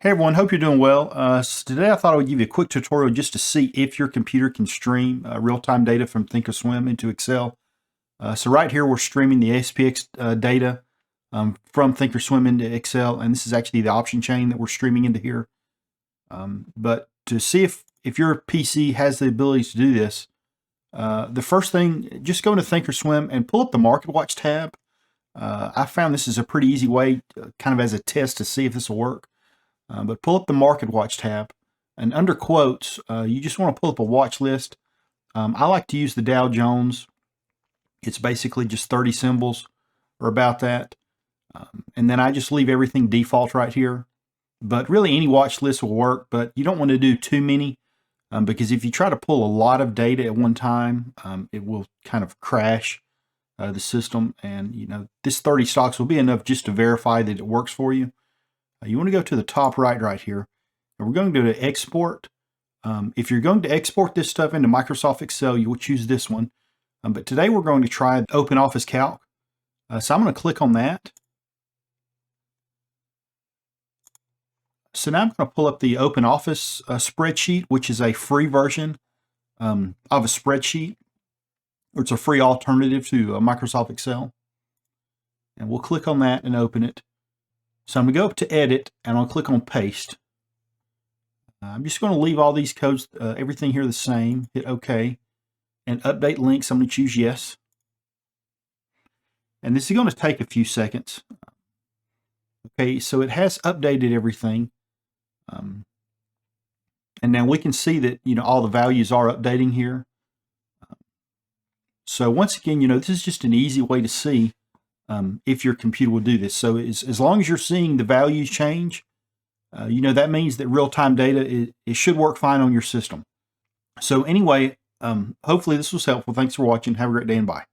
Hey everyone, hope you're doing well. Today I thought I would give you a quick tutorial just to see if your computer can stream real-time data from Thinkorswim into Excel. So right here we're streaming the ASPX data from Thinkorswim into Excel, and this is actually the option chain that we're streaming into here. But to see if your PC has the ability to do this, the first thing, just go into Thinkorswim and pull up the Market Watch tab. I found this is a pretty easy way, kind of as a test to see if this will work. But pull up the Market Watch tab, and under quotes, you just want to pull up a watch list. I like to use the Dow Jones. It's basically just 30 symbols or about that. And then I just leave everything default right here. But really any watch list will work, but you don't want to do too many because if you try to pull a lot of data at one time, it will kind of crash the system. And this 30 stocks will be enough just to verify that it works for you. You want to go to the top right here, and we're going to go to export. If you're going to export this stuff into Microsoft Excel, you will choose this one. But today we're going to try Open Office Calc. So I'm going to click on that. So now I'm going to pull up the Open Office spreadsheet, which is a free version of a spreadsheet. Or it's a free alternative to Microsoft Excel. And we'll click on that and open it. So I'm going to go up to Edit, and I'll click on Paste. I'm just going to leave all these codes, everything here the same. Hit OK. And Update Links, I'm going to choose Yes. And this is going to take a few seconds. Okay, so it has updated everything. And now we can see that, all the values are updating here. So once again, this is just an easy way to see if your computer will do this. So as long as you're seeing the values change, that means that real-time data, it should work fine on your system. So anyway, hopefully this was helpful. Thanks for watching. Have a great day and bye.